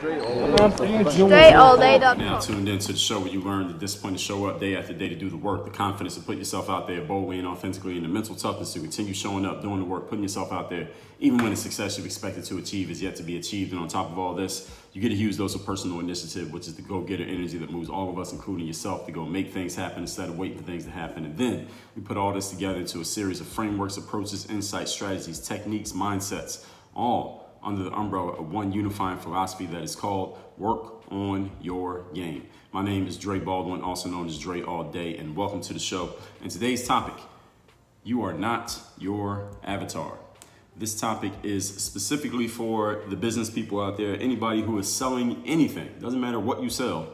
DreAllDay.com. Now tuned into the show where you learn the discipline to show up day after day to do the work, the confidence to put yourself out there boldly and authentically, and the mental toughness to continue showing up, doing the work, putting yourself out there, even when the success you've expected to achieve is yet to be achieved. And on top of all this, you get a huge dose of personal initiative, which is the go-getter energy that moves all of us, including yourself, to go make things happen instead of waiting for things to happen. And then we put all this together into a series of frameworks, approaches, insights, strategies, techniques, mindsets, all under the umbrella of one unifying philosophy that is called work on your game. My name is Dre Baldwin, also known as Dre All Day, and welcome to the show. And today's topic, you are not your avatar. This topic is specifically for the business people out there, anybody who is selling anything, doesn't matter what you sell,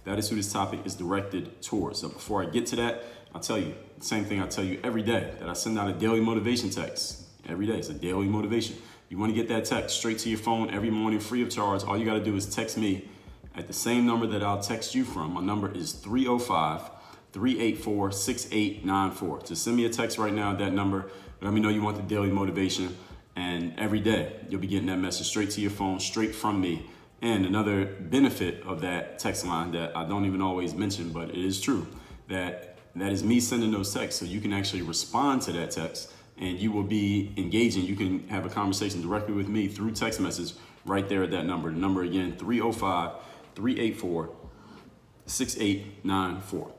that is who this topic is directed towards. So before I get to that, I'll tell you the same thing I tell you every day, that I send out a daily motivation text. Every day, it's a daily motivation. You want to get that text straight to your phone every morning, free of charge. All you got to do is text me at the same number that I'll text you from. My number is 305-384-6894. Just send me a text right now at that number. Let me know you want the daily motivation. And every day, you'll be getting that message straight to your phone, straight from me. And another benefit of that text line that I don't even always mention, but it is true, that is me sending those texts so you can actually respond to that text. And you will be engaging. You can have a conversation directly with me through text message right there at that number. The number again, 305-384-6894.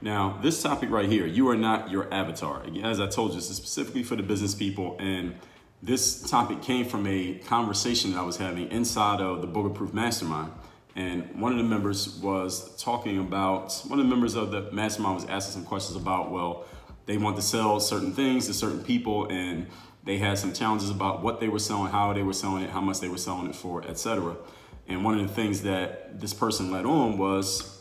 Now, this topic right here, you are not your avatar. Again, as I told you, this is specifically for the business people. And this topic came from a conversation that I was having inside of the Bulletproof Mastermind. And one of the members of the mastermind was asking some questions about, well, they want to sell certain things to certain people, and they had some challenges about what they were selling, how they were selling it, how much they were selling it for, etc. And one of the things that this person led on was,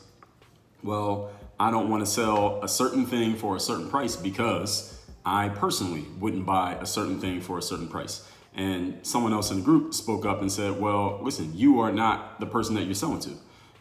well, I don't want to sell a certain thing for a certain price because I personally wouldn't buy a certain thing for a certain price. And someone else in the group spoke up and said, well, listen, you are not the person that you're selling to.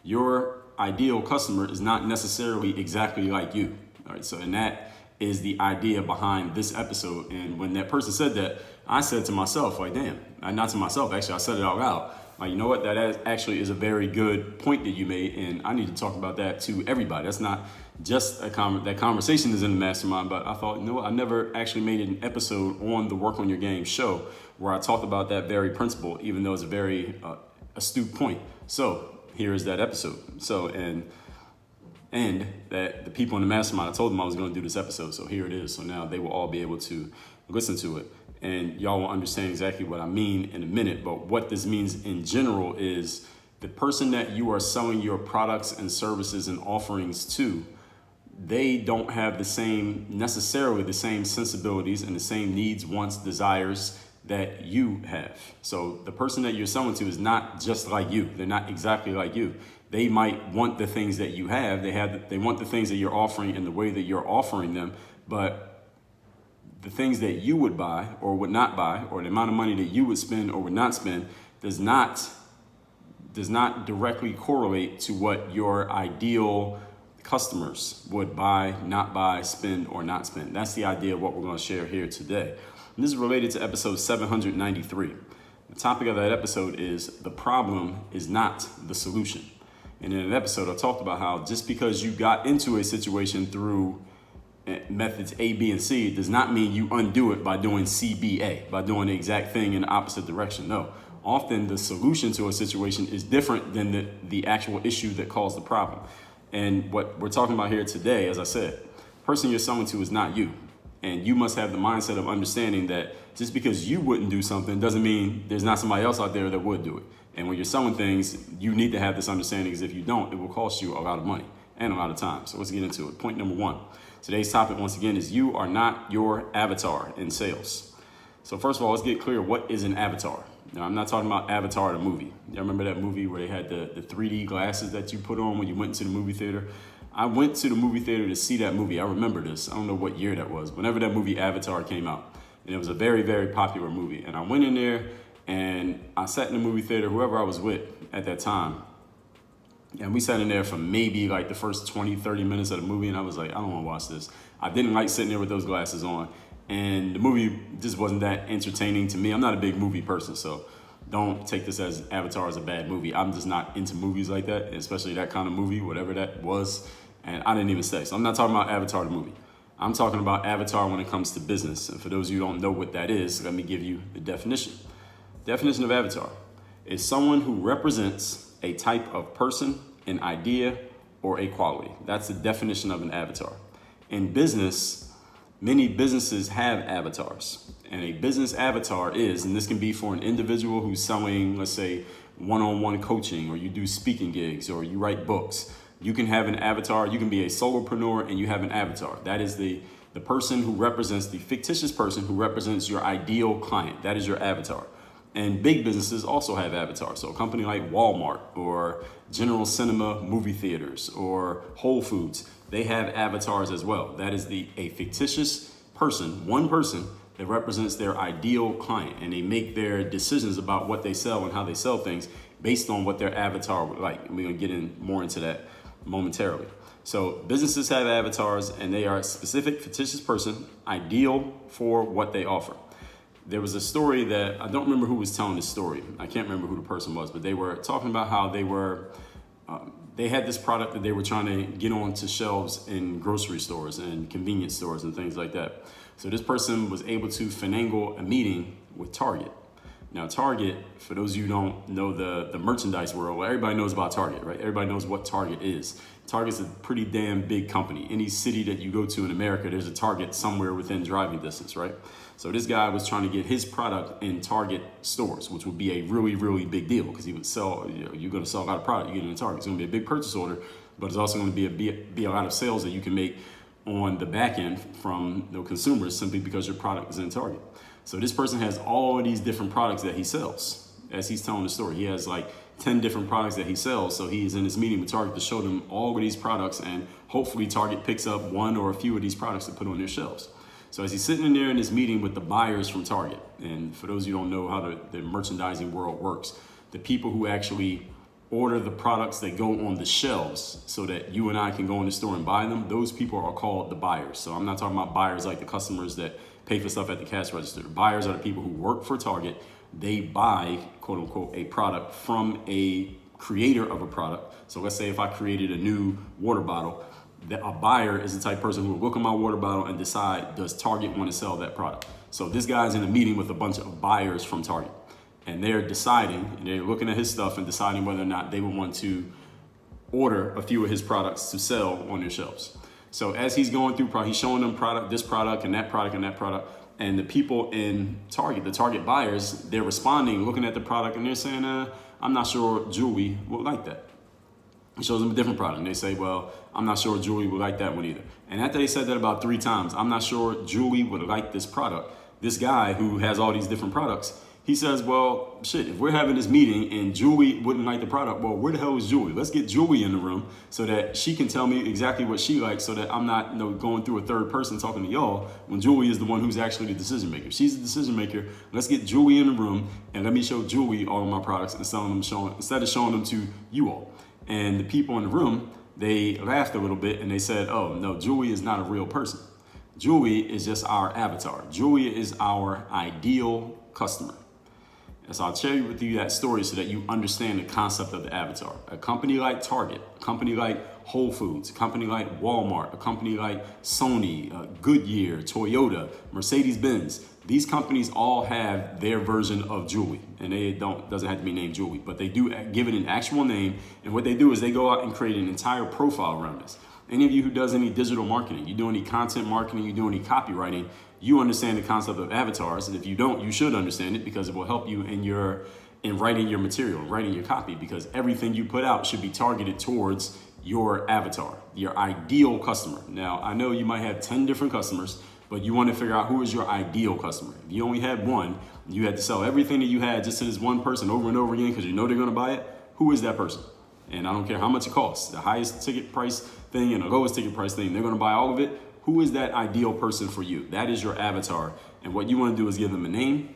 Your ideal customer is not necessarily exactly like you. All right, so in that is the idea behind this episode. And when that person said that, I said to myself, like, damn, not to myself, actually, I said it out loud. Like, you know what, that actually is a very good point that you made, and I need to talk about that to everybody. That's not just that conversation is in the mastermind, but I thought, you know what, I never actually made an episode on the Work on Your Game show where I talked about that very principle, even though it's a very astute point. So here is that episode. And that the people in the mastermind, I told them I was going to do this episode, so here it is. So now they will all be able to listen to it, and y'all will understand exactly what I mean in a minute. But what this means in general is the person that you are selling your products and services and offerings to, they don't have necessarily the same sensibilities and the same needs, wants, desires that you have. So the person that you're selling to is not just like you. They're not exactly like you. They might want the things that you have. They want the things that you're offering in the way that you're offering them, but the things that you would buy or would not buy, or the amount of money that you would spend or would not spend, does not directly correlate to what your ideal customers would buy, not buy, spend, or not spend. That's the idea of what we're going to share here today. And this is related to episode 793. The topic of that episode is the problem is not the solution. And in an episode, I talked about how just because you got into a situation through methods A, B, and C does not mean you undo it by doing C, B, A, by doing the exact thing in the opposite direction. No, often the solution to a situation is different than the actual issue that caused the problem. And what we're talking about here today, as I said, the person you're selling to is not you. And you must have the mindset of understanding that just because you wouldn't do something doesn't mean there's not somebody else out there that would do it. And when you're selling things, you need to have this understanding, because if you don't, it will cost you a lot of money and a lot of time. So let's get into it. Point number one. Today's topic, once again, is you are not your avatar in sales. So first of all, let's get clear. What is an avatar? Now, I'm not talking about Avatar, the movie. You remember that movie where they had the 3D glasses that you put on when you went to the movie theater? I went to the movie theater to see that movie. I remember this. I don't know what year that was. Whenever that movie Avatar came out. And it was a very, very popular movie. And I went in there and I sat in the movie theater, whoever I was with at that time. And we sat in there for maybe like the first 20, 30 minutes of the movie. And I was like, I don't want to watch this. I didn't like sitting there with those glasses on. And the movie just wasn't that entertaining to me. I'm not a big movie person. So Don't take this as Avatar is a bad movie. I'm just not into movies like that, especially that kind of movie, whatever that was. And I didn't even say. So I'm not talking about Avatar the movie. I'm talking about Avatar when it comes to business. And for those of you who don't know what that is, let me give you the definition. Definition of Avatar is someone who represents a type of person, an idea, or a quality. That's the definition of an avatar. In business, many businesses have avatars. And a business avatar is, and this can be for an individual who's selling, let's say, one-on-one coaching, or you do speaking gigs, or you write books. You can have an avatar. You can be a solopreneur and you have an avatar. That is the person who represents, the fictitious person who represents your ideal client. That is your avatar. And big businesses also have avatars. So a company like Walmart or General Cinema movie theaters or Whole Foods, they have avatars as well. That is a fictitious person, one person that represents their ideal client, and they make their decisions about what they sell and how they sell things based on what their avatar would like. And we're gonna get in more into that momentarily. So businesses have avatars, and they are a specific fictitious person, ideal for what they offer. There was a story that, I don't remember who was telling this story. I can't remember who the person was, but they were talking about how they had this product that they were trying to get onto shelves in grocery stores and convenience stores and things like that. So this person was able to finagle a meeting with Target. Now Target, for those of you who don't know the merchandise world, well, everybody knows about Target, right? Everybody knows what Target is. Target's a pretty damn big company. Any city that you go to in America, there's a Target somewhere within driving distance, right? So this guy was trying to get his product in Target stores, which would be a really, really big deal, because he would sell, you're going to sell a lot of product, you get it in Target. It's going to be a big purchase order, but it's also going to be a lot of sales that you can make on the back end from consumers simply because your product is in Target. So this person has all of these different products that he sells. As he's telling the story, he has like 10 different products that he sells. So he's in this meeting with Target to show them all of these products, and hopefully Target picks up one or a few of these products to put on their shelves. So as he's sitting in there in this meeting with the buyers from Target, and for those of you who don't know how the merchandising world works, the people who actually order the products that go on the shelves so that you and I can go in the store and buy them, those people are called the buyers. So I'm not talking about buyers like the customers that pay for stuff at the cash register. Buyers are the people who work for Target. They buy, quote unquote, a product from a creator of a product. So let's say if I created a new water bottle, a buyer is the type of person who will look at my water bottle and decide, does Target want to sell that product? So this guy's in a meeting with a bunch of buyers from Target, and they're deciding, and they're looking at his stuff and deciding whether or not they would want to order a few of his products to sell on their shelves. So as he's going through, he's showing them this product and that product and that product. And the people in Target, the Target buyers, they're responding, looking at the product, and they're saying, I'm not sure Julie would like that. He shows them a different product, and they say, well, I'm not sure Julie would like that one either. And after they said that about 3 times, I'm not sure Julie would like this product, this guy who has all these different products, he says, well, shit, if we're having this meeting and Julie wouldn't like the product, well, where the hell is Julie? Let's get Julie in the room so that she can tell me exactly what she likes, so that I'm not going through a third person talking to y'all when Julie is the one who's actually the decision maker. She's the decision maker. Let's get Julie in the room and let me show Julie all of my products instead of showing them to you all. And the people in the room, they laughed a little bit and they said, oh, no, Julie is not a real person. Julie is just our avatar. Julie is our ideal customer. And so I'll share with you that story so that you understand the concept of the avatar. A company like Target, a company like Whole Foods, a company like Walmart, a company like Sony, Goodyear, Toyota, Mercedes-Benz. These companies all have their version of Julie, and they doesn't have to be named Julie, but they do give it an actual name. And what they do is they go out and create an entire profile around this. Any of you who does any digital marketing, you do any content marketing, you do any copywriting, you understand the concept of avatars. And if you don't, you should understand it, because it will help you in writing your material, writing your copy, because everything you put out should be targeted towards your avatar, your ideal customer. Now, I know you might have 10 different customers, but you want to figure out who is your ideal customer. If you only had one, you had to sell everything that you had just to this one person over and over again because you know they're going to buy it. Who is that person? And I don't care how much it costs, the highest ticket price thing and the lowest ticket price thing, they're going to buy all of it. Who is that ideal person for you? That is your avatar. And what you want to do is give them a name,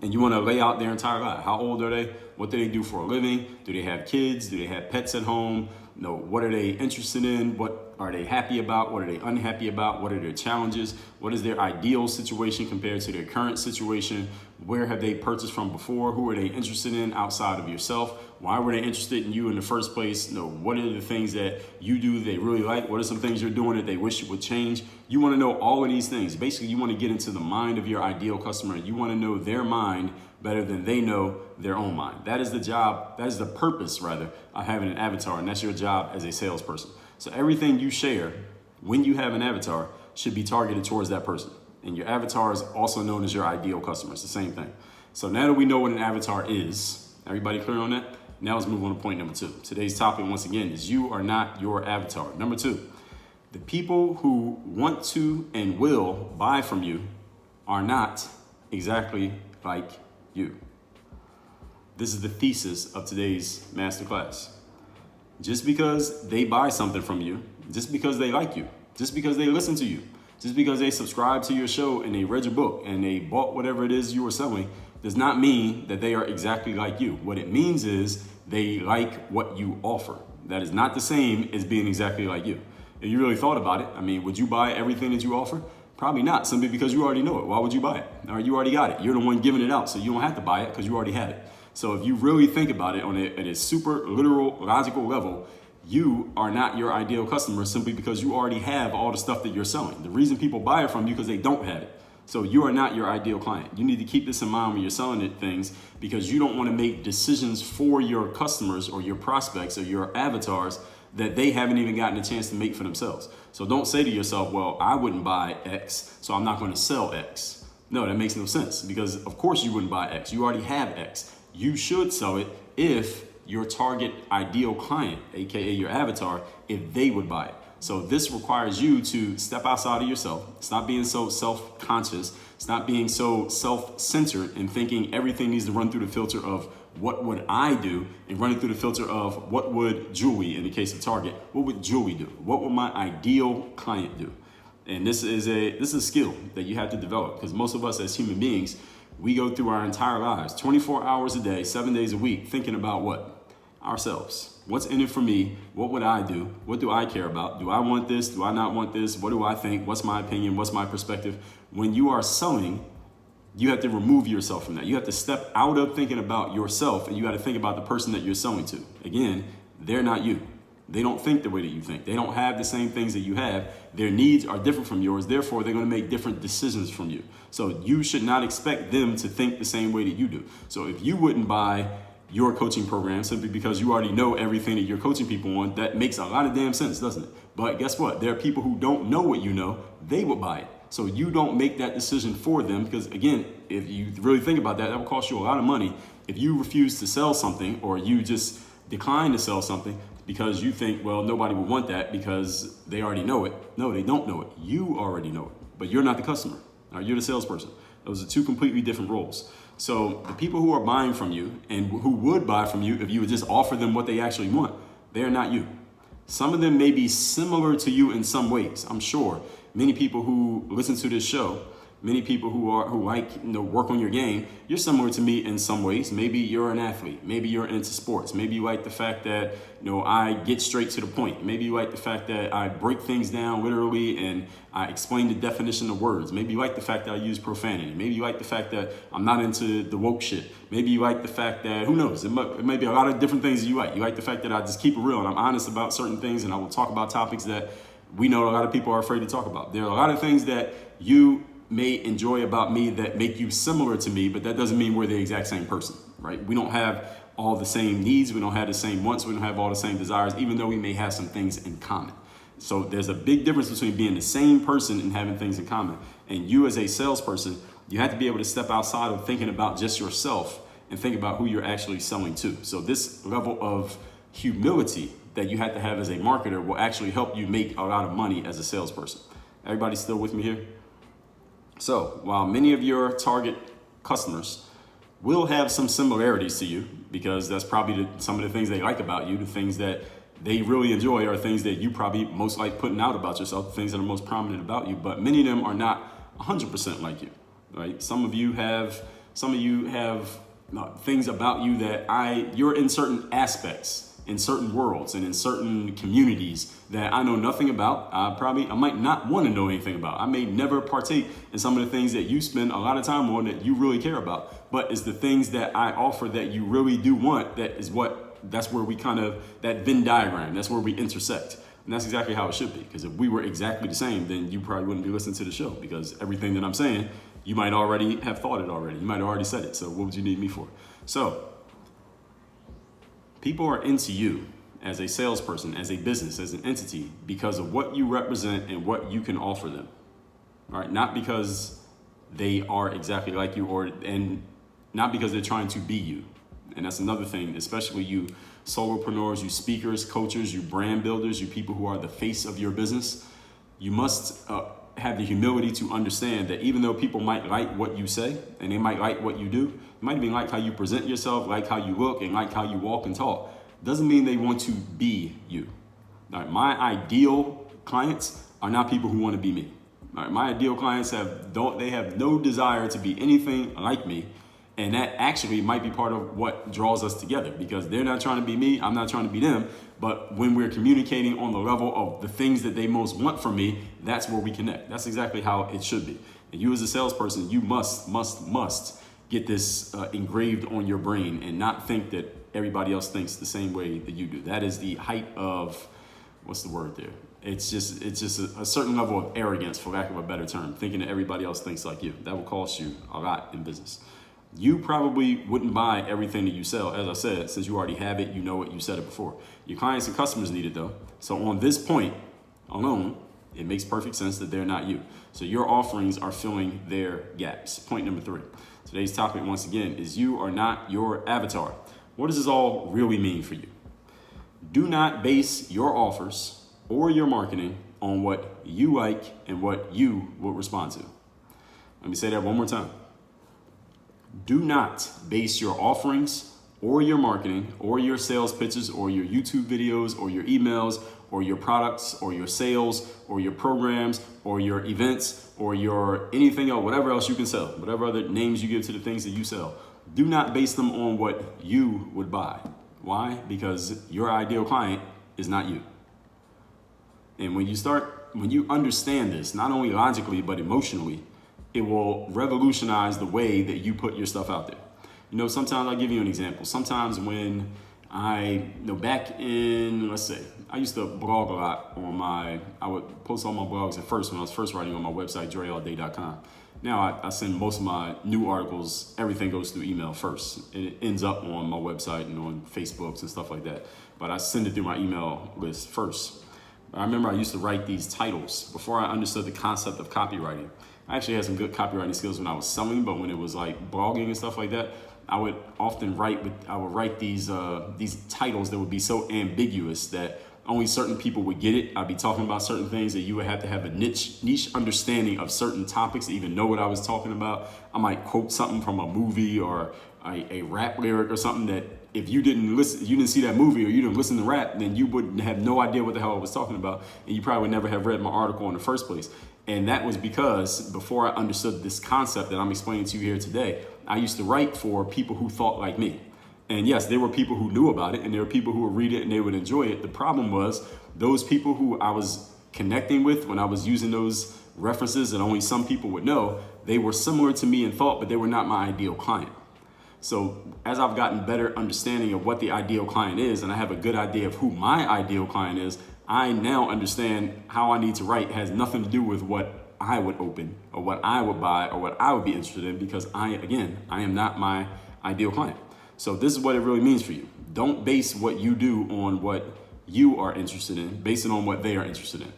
and you want to lay out their entire life. How old are they? What do they do for a living? Do they have kids? Do they have pets at home? What are they interested in? What are they happy about? What are they unhappy about? What are their challenges? What is their ideal situation compared to their current situation? Where have they purchased from before? Who are they interested in outside of yourself? Why were they interested in you in the first place? What are the things that you do they really like? What are some things you're doing that they wish you would change? You want to know all of these things. Basically, you want to get into the mind of your ideal customer. You want to know their mind better than they know their own mind. That is the job, that is the purpose, rather, of having an avatar, and that's your job as a salesperson. So everything you share when you have an avatar should be targeted towards that person. And your avatar is also known as your ideal customer. It's the same thing. So now that we know what an avatar is, everybody clear on that? Now let's move on to point number 2. Today's topic, once again, is you are not your avatar. Number 2, the people who want to and will buy from you are not exactly like you. This is the thesis of today's masterclass. Just because they buy something from you, just because they like you, just because they listen to you, just because they subscribe to your show and they read your book and they bought whatever it is you were selling, does not mean that they are exactly like you. What it means is they like what you offer. That is not the same as being exactly like you. If you really thought about it, I mean, would you buy everything that you offer? Probably not, simply because you already know it. Why would you buy it? Or you already got it. You're the one giving it out, so you don't have to buy it because you already have it. So if you really think about it at a super literal, logical level, you are not your ideal customer simply because you already have all the stuff that you're selling. The reason people buy it from you because they don't have it. So you are not your ideal client. You need to keep this in mind when you're selling it things, because you don't want to make decisions for your customers or your prospects or your avatars that they haven't even gotten a chance to make for themselves. So don't say to yourself, well, I wouldn't buy X, so I'm not going to sell X. No, that makes no sense, because of course you wouldn't buy X. You already have X. You should sell it if your target ideal client, aka your avatar, if they would buy it. So this requires you to step outside of yourself. Stop being so self-conscious. Stop being so self-centered and thinking everything needs to run through the filter of what would I do, and running through the filter of what would Julie, in the case of Target, what would Julie do? What would my ideal client do? And this is a skill that you have to develop, because most of us as human beings, we go through our entire lives, 24 hours a day, 7 days a week, thinking about what? Ourselves. What's in it for me? What would I do? What do I care about? Do I want this? Do I not want this? What do I think? What's my opinion? What's my perspective? When you are selling, you have to remove yourself from that. You have to step out of thinking about yourself, and you got to think about the person that you're selling to. Again, they're not you. They don't think the way that you think. They don't have the same things that you have. Their needs are different from yours. Therefore, they're going to make different decisions from you. So you should not expect them to think the same way that you do. So if you wouldn't buy your coaching program simply because you already know everything that you're coaching people on, that makes a lot of damn sense, doesn't it? But guess what? There are people who don't know what you know. They would buy it. So you don't make that decision for them, because again, if you really think about that, that will cost you a lot of money. If you refuse to sell something, or you just decline to sell something because you think, well, nobody will want that because they already know it. No, they don't know it. You already know it, but you're not the customer. Or you're the salesperson. Those are two completely different roles. So the people who are buying from you and who would buy from you if you would just offer them what they actually want, they're not you. Some of them may be similar to you in some ways. I'm sure many people who listen to this show, many people who like, work on your game, you're similar to me in some ways. Maybe you're an athlete. Maybe you're into sports. Maybe you like the fact that, I get straight to the point. Maybe you like the fact that I break things down literally and I explain the definition of words. Maybe you like the fact that I use profanity. Maybe you like the fact that I'm not into the woke shit. Maybe you like the fact that, who knows, it may be a lot of different things that you like. You like the fact that I just keep it real and I'm honest about certain things, and I will talk about topics that we know a lot of people are afraid to talk about. There are a lot of things that you may enjoy about me that make you similar to me, but that doesn't mean we're the exact same person, right? We don't have all the same needs. We don't have the same wants. We don't have all the same desires, even though we may have some things in common. So there's a big difference between being the same person and having things in common. And you as a salesperson, you have to be able to step outside of thinking about just yourself and think about who you're actually selling to. So this level of humility that you have to have as a marketer will actually help you make a lot of money as a salesperson. Everybody still with me here? So while many of your target customers will have some similarities to you, because that's probably some of the things they like about you, the things that they really enjoy are things that you probably most like putting out about yourself, the things that are most prominent about you, but many of them are not 100% like you, right? Some of you have things about you that you're in certain aspects in certain worlds and in certain communities that I know nothing about. I might not want to know anything about. I may never partake in some of the things that you spend a lot of time on that you really care about. But it's the things that I offer that you really do want that's where we that Venn diagram, that's where we intersect. And that's exactly how it should be. Because if we were exactly the same, then you probably wouldn't be listening to the show, because everything that I'm saying, you might already have thought it already. You might have already said it. So what would you need me for? So people are into you as a salesperson, as a business, as an entity, because of what you represent and what you can offer them. All right, not because they are exactly like you, and not because they're trying to be you. And that's another thing, especially you solopreneurs, you speakers, coaches, you brand builders, you people who are the face of your business. You must have the humility to understand that even though people might like what you say and they might like what you do, it might even like how you present yourself, like how you look, and like how you walk and talk, doesn't mean they want to be you. All right, my ideal clients are not people who want to be me. All right, my ideal clients have no desire to be anything like me. And that actually might be part of what draws us together, because they're not trying to be me, I'm not trying to be them. But when we're communicating on the level of the things that they most want from me, that's where we connect. That's exactly how it should be. And you as a salesperson, you must get this engraved on your brain and not think that everybody else thinks the same way that you do. That is the height of, what's the word there? It's just a certain level of arrogance, for lack of a better term, thinking that everybody else thinks like you. That will cost you a lot in business. You probably wouldn't buy everything that you sell, as I said, since you already have it, you know it, you said it before. Your clients and customers need it though. So on this point alone, it makes perfect sense that they're not you. So your offerings are filling their gaps. Point number 3. Today's topic, once again, is you are not your avatar. What does this all really mean for you? Do not base your offers or your marketing on what you like and what you will respond to. Let me say that one more time. Do not base your offerings or your marketing or your sales pitches or your YouTube videos or your emails or your products or your sales or your programs or your events or your anything else, whatever else you can sell, whatever other names you give to the things that you sell. Do not base them on what you would buy. Why? Because your ideal client is not you. And when you understand this, not only logically, but emotionally, it will revolutionize the way that you put your stuff out there. You know, sometimes I'll give you an example. Sometimes when back in, let's say, I used to blog a lot I would post all my blogs at first when I was first writing on my website, dreallday.com. Now I send most of my new articles, everything goes through email first. And it ends up on my website and on Facebooks and stuff like that. But I send it through my email list first. I remember I used to write these titles before I understood the concept of copywriting. I actually had some good copywriting skills when I was selling, but when it was like blogging and stuff like that, I would often write these titles that would be so ambiguous that only certain people would get it. I'd be talking about certain things that you would have to have a niche understanding of certain topics to even know what I was talking about. I might quote something from a movie or a rap lyric or something that if you didn't see that movie or you didn't listen to rap, then you would have no idea what the hell I was talking about. And you probably would never have read my article in the first place. And that was because before I understood this concept that I'm explaining to you here today, I used to write for people who thought like me. And yes, there were people who knew about it and there were people who would read it and they would enjoy it. The problem was those people who I was connecting with when I was using those references that only some people would know, they were similar to me in thought, but they were not my ideal client. So as I've gotten better understanding of what the ideal client is, and I have a good idea of who my ideal client is, I now understand how I need to write has nothing to do with what I would open or what I would buy or what I would be interested in, because I am not my ideal client. So this is what it really means for you. Don't base what you do on what you are interested in, base it on what they are interested in.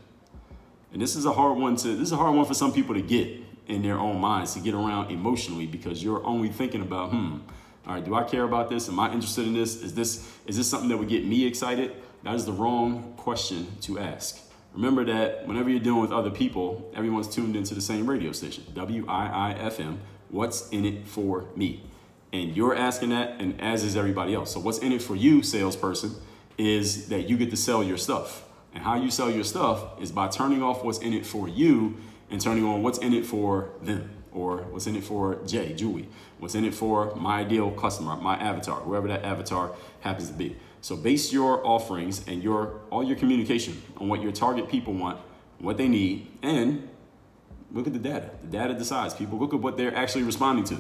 And this is a hard one for some people to get in their own minds, to get around emotionally, because you're only thinking about, all right, do I care about this? Am I interested in this? Is this something that would get me excited? That is the wrong question to ask. Remember that whenever you're dealing with other people, everyone's tuned into the same radio station, WIIFM. What's in it for me? And you're asking that, and as is everybody else. So what's in it for you, salesperson, is that you get to sell your stuff. And how you sell your stuff is by turning off what's in it for you and turning on what's in it for them, or what's in it for Julie, what's in it for my ideal customer, my avatar, whoever that avatar happens to be. So base your offerings and all your communication on what your target people want, what they need, and look at the data. The data decides. People look at what they're actually responding to.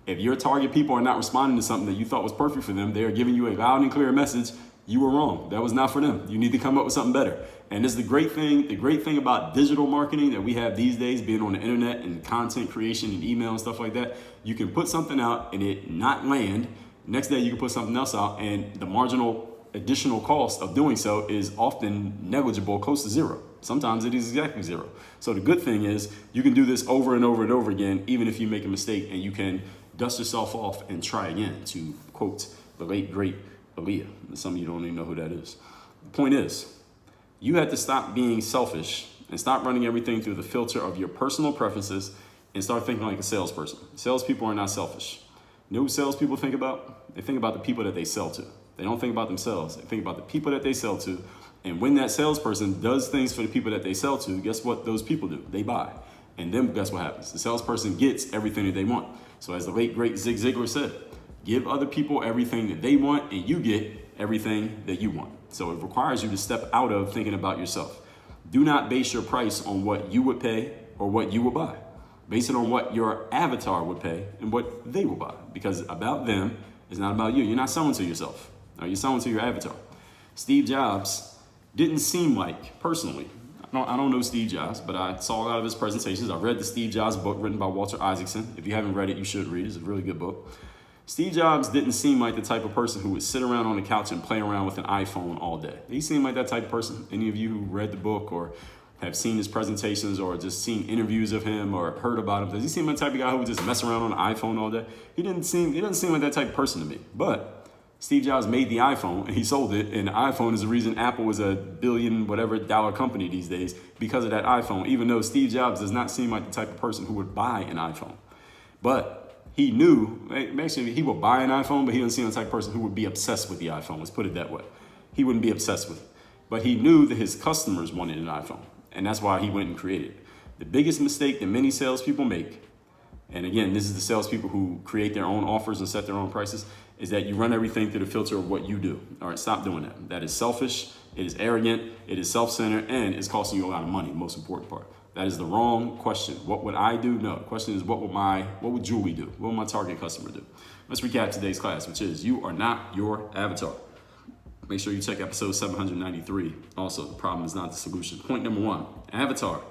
If your target people are not responding to something that you thought was perfect for them, they are giving you a loud and clear message. You were wrong. That was not for them. You need to come up with something better. And this is the great thing about digital marketing that we have these days, being on the internet and content creation and email and stuff like that. You can put something out and it not land. Next day you can put something else out, and the marginal additional cost of doing so is often negligible, close to zero. Sometimes it is exactly zero. So the good thing is you can do this over and over and over again, even if you make a mistake, and you can dust yourself off and try again, to quote the late great Aaliyah. Some of you don't even know who that is. The point is, you have to stop being selfish and stop running everything through the filter of your personal preferences and start thinking like a salesperson. Salespeople are not selfish. You know who salespeople think about? They think about the people that they sell to. They don't think about themselves. They think about the people that they sell to. And when that salesperson does things for the people that they sell to, guess what those people do? They buy. And then guess what happens? The salesperson gets everything that they want. So as the late great Zig Ziglar said, give other people everything that they want and you get everything that you want. So it requires you to step out of thinking about yourself. Do not base your price on what you would pay or what you would buy. Base it on what your avatar would pay and what they will buy, because about them is not about you. You're not selling to yourself. You're selling to your avatar. Steve Jobs didn't seem like, personally, I don't know Steve Jobs, but I saw a lot of his presentations. I read the Steve Jobs book written by Walter Isaacson. If you haven't read it, you should read it. It's a really good book. Steve Jobs didn't seem like the type of person who would sit around on the couch and play around with an iPhone all day. He seemed like that type of person. Any of you who read the book or have seen his presentations or just seen interviews of him or heard about him, does he seem like the type of guy who would just mess around on an iPhone all day? He doesn't seem like that type of person to me. But Steve Jobs made the iPhone and he sold it, and the iPhone is the reason Apple is a billion whatever dollar company these days, because of that iPhone, even though Steve Jobs does not seem like the type of person who would buy an iPhone. But he knew, actually he would buy an iPhone, but he doesn't seem the type of person who would be obsessed with the iPhone. Let's put it that way. He wouldn't be obsessed with it. But he knew that his customers wanted an iPhone, and that's why he went and created it. The biggest mistake that many salespeople make, and again, this is the salespeople who create their own offers and set their own prices, is that you run everything through the filter of what you do. All right, stop doing that. That is selfish, it is arrogant, it is self-centered, and it's costing you a lot of money, the most important part. That is the wrong question. What would I do? No, the question is what would Julie do? What would my target customer do? Let's recap today's class, which is you are not your avatar. Make sure you check episode 793. Also, the problem is not the solution. Point number 1, avatar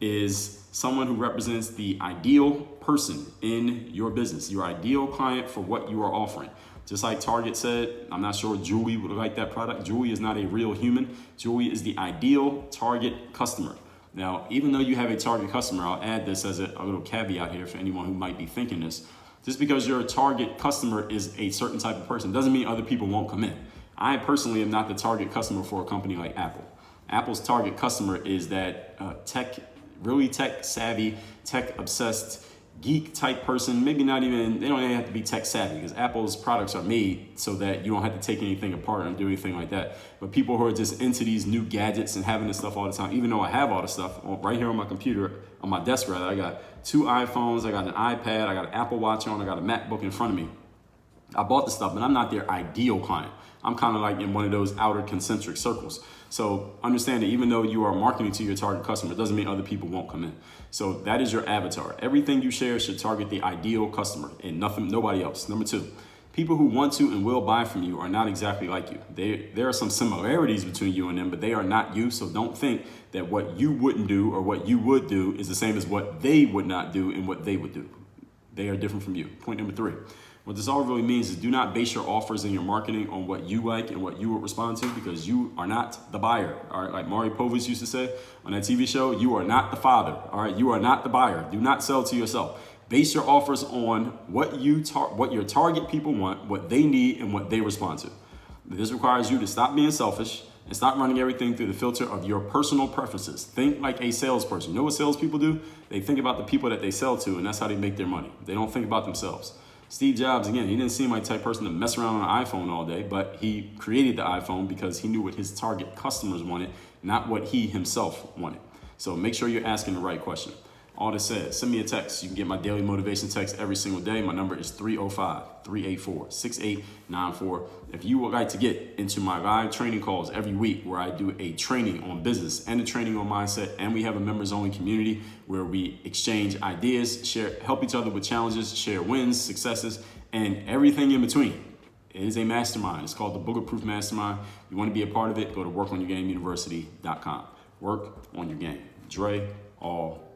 is someone who represents the ideal person in your business, your ideal client for what you are offering. Just like Target said, I'm not sure Julie would like that product. Julie is not a real human. Julie is the ideal target customer. Now, even though you have a target customer, I'll add this as a little caveat here for anyone who might be thinking this. Just because your target customer is a certain type of person doesn't mean other people won't come in. I personally am not the target customer for a company like Apple. Apple's target customer is that really tech savvy, tech obsessed, geek type person. Maybe not even, they don't even have to be tech savvy, because Apple's products are made so that you don't have to take anything apart and do anything like that. But people who are just into these new gadgets and having this stuff all the time, even though I have all the stuff right here on my computer, on my desk rather, I got 2 iPhones, I got an iPad, I got an Apple Watch on, I got a MacBook in front of me. I bought the stuff, but I'm not their ideal client. I'm kind of like in one of those outer concentric circles. So understand that even though you are marketing to your target customer, it doesn't mean other people won't come in. So that is your avatar. Everything you share should target the ideal customer and nobody else. Number 2, people who want to and will buy from you are not exactly like you. There are some similarities between you and them, but they are not you. So don't think that what you wouldn't do or what you would do is the same as what they would not do and what they would do. They are different from you. Point number 3. What this all really means is do not base your offers and your marketing on what you like and what you would respond to, because you are not the buyer. All right, like Maury Povich used to say on that TV show, you are not the father. All right, you are not the buyer. Do not sell to yourself. Base your offers on what your target people want, what they need, and what they respond to. This requires you to stop being selfish and stop running everything through the filter of your personal preferences. Think like a salesperson. You know what salespeople do? They think about the people that they sell to, and that's how they make their money. They don't think about themselves. Steve Jobs, again, he didn't seem like the type of person to mess around on an iPhone all day, but he created the iPhone because he knew what his target customers wanted, not what he himself wanted. So make sure you're asking the right question. all this said, send me a text. You can get my daily motivation text every single day. My number is 305-384-6894. If you would like to get into my live training calls every week where I do a training on business and a training on mindset, and we have a members-only community where we exchange ideas, help each other with challenges, share wins, successes, and everything in between. It is a mastermind. It's called the Bulletproof Mastermind. You want to be a part of it, go to workonyourgameuniversity.com. Work on your game. Dre, all